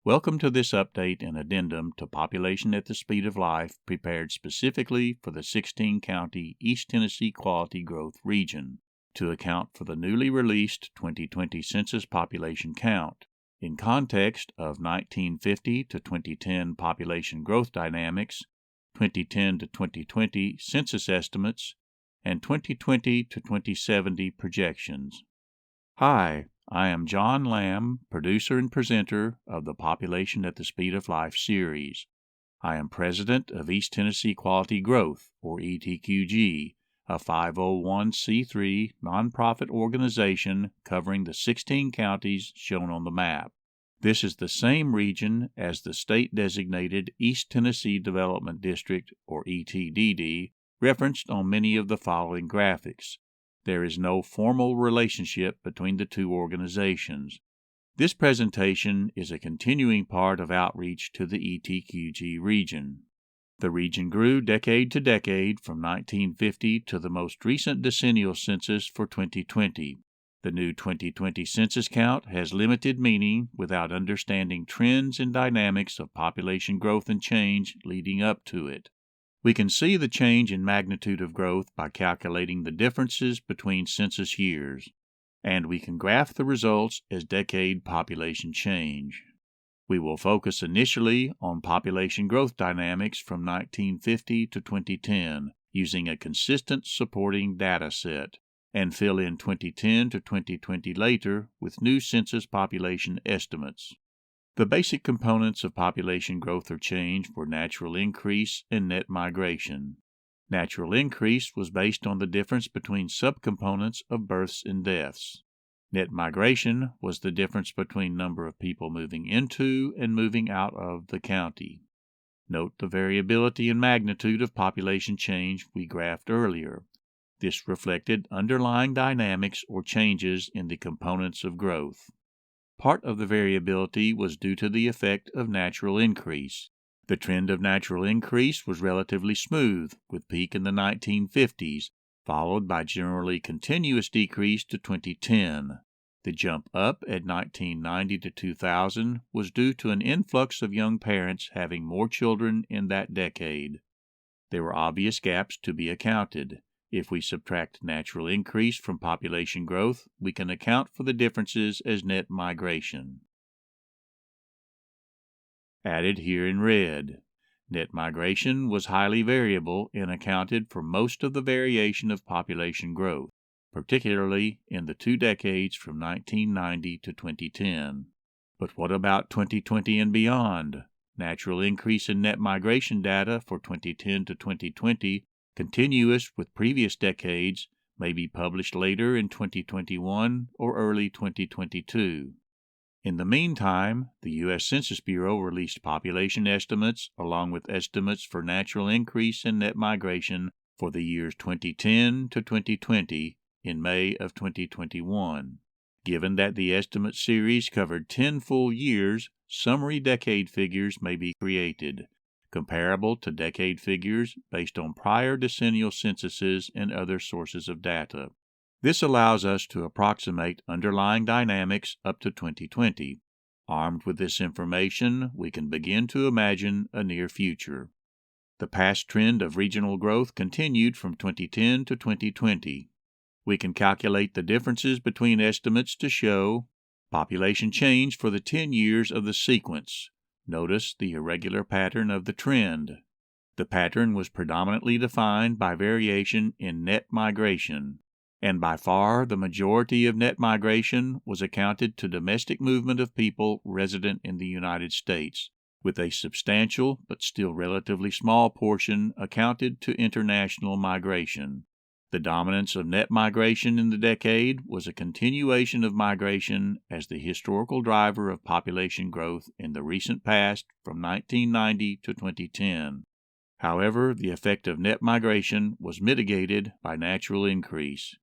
Welcome to this update and addendum to Population at the Speed of Life prepared specifically for the 16-county East Tennessee Quality Growth Region to account for the newly released 2020 Census Population Count in context of 1950 to 2010 population growth dynamics, 2010 to 2020 census estimates, and 2020 to 2070 projections. Hi, I am John Lamb, producer and presenter of the Population at the Speed of Life series. I am president of East Tennessee Quality Growth, or ETQG, a 501c3 nonprofit organization covering the 16 counties shown on the map. This is the same region as the state-designated East Tennessee Development District, or ETDD, referenced on many of the following graphics. There is no formal relationship between the two organizations. This presentation is a continuing part of outreach to the ETQG region. The region grew decade to decade from 1950 to the most recent decennial census for 2020. The new 2020 census count has limited meaning without understanding trends and dynamics of population growth and change leading up to it. We can see the change in magnitude of growth by calculating the differences between census years, and we can graph the results as decade population change. We will focus initially on population growth dynamics from 1950 to 2010 using a consistent supporting data set, and fill in 2010 to 2020 later with new census population estimates. The basic components of population growth or change were natural increase and net migration. Natural increase was based on the difference between subcomponents of births and deaths. Net migration was the difference between number of people moving into and moving out of the county. Note the variability and magnitude of population change we graphed earlier. This reflected underlying dynamics or changes in the components of growth. Part of the variability was due to the effect of natural increase. The trend of natural increase was relatively smooth, with peak in the 1950s, followed by generally continuous decrease to 2010. The jump up at 1990 to 2000 was due to an influx of young parents having more children in that decade. There were obvious gaps to be accounted. If we subtract natural increase from population growth, we can account for the differences as net migration. Added here in red, net migration was highly variable and accounted for most of the variation of population growth, particularly in the 2 decades from 1990 to 2010. But what about 2020 and beyond? Natural increase in net migration data for 2010 to 2020 continuous with previous decades, may be published later in 2021 or early 2022. In the meantime, the U.S. Census Bureau released population estimates along with estimates for natural increase and net migration for the years 2010 to 2020 in May of 2021. Given that the estimate series covered 10 full years, summary decade figures may be created, comparable to decade figures based on prior decennial censuses and other sources of data. This allows us to approximate underlying dynamics up to 2020. Armed with this information, we can begin to imagine a near future. The past trend of regional growth continued from 2010 to 2020. We can calculate the differences between estimates to show population change for the 10 years of the sequence. Notice the irregular pattern of the trend. The pattern was predominantly defined by variation in net migration, and by far the majority of net migration was accounted to domestic movement of people resident in the United States, with a substantial but still relatively small portion accounted to international migration. The dominance of net migration in the decade was a continuation of migration as the historical driver of population growth in the recent past from 1990 to 2010. However, the effect of net migration was mitigated by natural increase.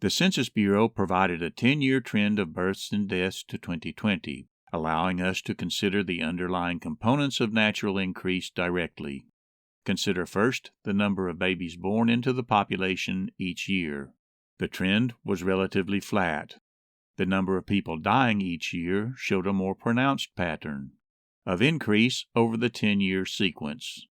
The Census Bureau provided a 10-year trend of births and deaths to 2020, allowing us to consider the underlying components of natural increase directly. Consider first the number of babies born into the population each year. The trend was relatively flat. The number of people dying each year showed a more pronounced pattern. of increase over the 10-year sequence.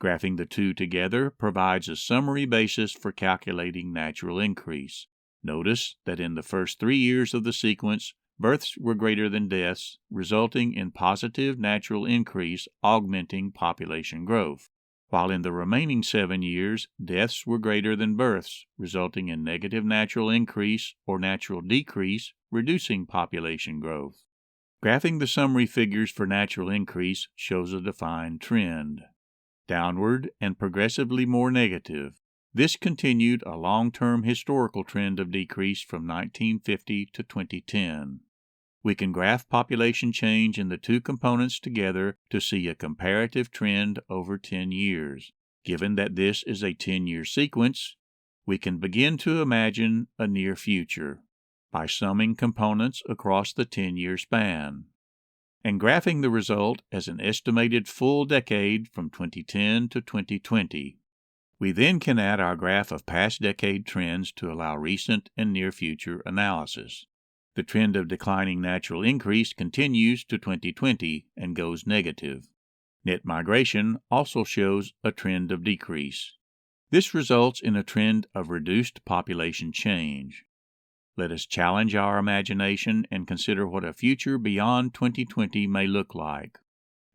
Graphing the two together provides a summary basis for calculating natural increase. Notice that in the first 3 years of the sequence, births were greater than deaths, resulting in positive natural increase augmenting population growth, while in the remaining 7 years, deaths were greater than births, resulting in negative natural increase or natural decrease, reducing population growth. Graphing the summary figures for natural increase shows a defined trend, downward and progressively more negative. This continued a long-term historical trend of decrease from 1950 to 2010. We can graph population change in the two components together to see a comparative trend over 10 years. Given that this is a 10-year sequence, we can begin to imagine a near future by summing components across the 10-year span and graphing the result as an estimated full decade from 2010 to 2020. We then can add our graph of past decade trends to allow recent and near future analysis. The trend of declining natural increase continues to 2020 and goes negative. Net migration also shows a trend of decrease. This results in a trend of reduced population change. Let us challenge our imagination and consider what a future beyond 2020 may look like.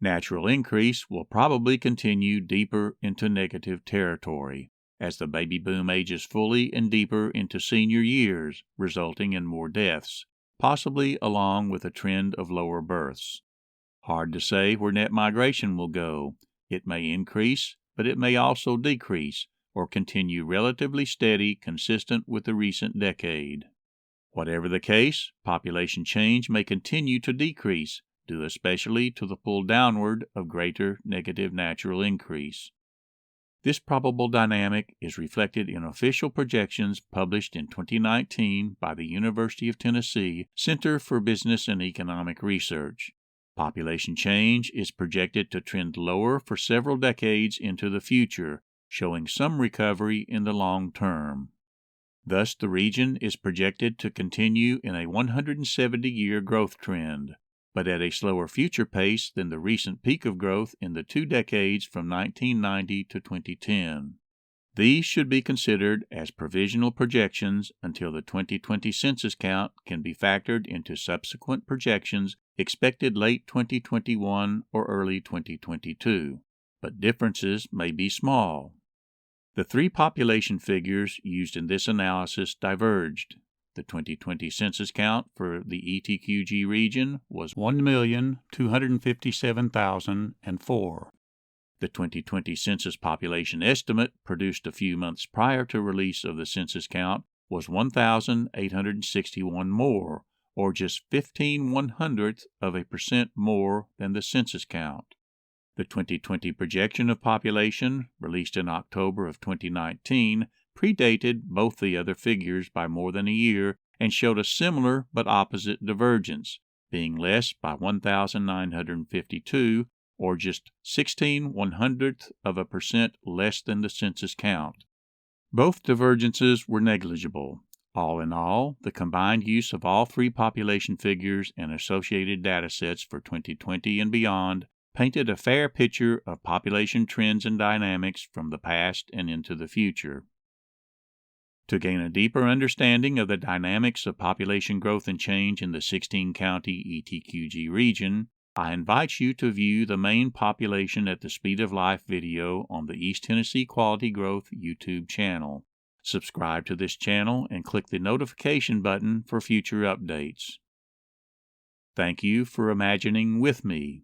Natural increase will probably continue deeper into negative territory as the baby boom ages fully and deeper into senior years, resulting in more deaths, possibly along with a trend of lower births. Hard to say where net migration will go. It may increase, but it may also decrease or continue relatively steady, consistent with the recent decade. Whatever the case, population change may continue to decrease, due especially to the pull downward of greater negative natural increase. This probable dynamic is reflected in official projections published in 2019 by the University of Tennessee Center for Business and Economic Research. Population change is projected to trend lower for several decades into the future, showing some recovery in the long term. Thus, the region is projected to continue in a 170-year growth trend, but at a slower future pace than the recent peak of growth in the 2 decades from 1990 to 2010. These should be considered as provisional projections until the 2020 census count can be factored into subsequent projections expected late 2021 or early 2022, but differences may be small. The 3 population figures used in this analysis diverged. The 2020 census count for the UT-CBER region was 1,257,004. The 2020 Census Population Estimate, produced a few months prior to release of the census count, was 1,861 more, or just 0.15% more than the census count. The 2020 projection of population, released in October of 2019, predated both the other figures by more than a year and showed a similar but opposite divergence, being less by 1,952, or just 0.16% less than the census count. Both divergences were negligible. All in all, the combined use of all 3 population figures and associated data sets for 2020 and beyond painted a fair picture of population trends and dynamics from the past and into the future. To gain a deeper understanding of the dynamics of population growth and change in the 16-county UT-CBER region, I invite you to view the main Population at the Speed of Life video on the East Tennessee Quality Growth YouTube channel. Subscribe to this channel and click the notification button for future updates. Thank you for imagining with me.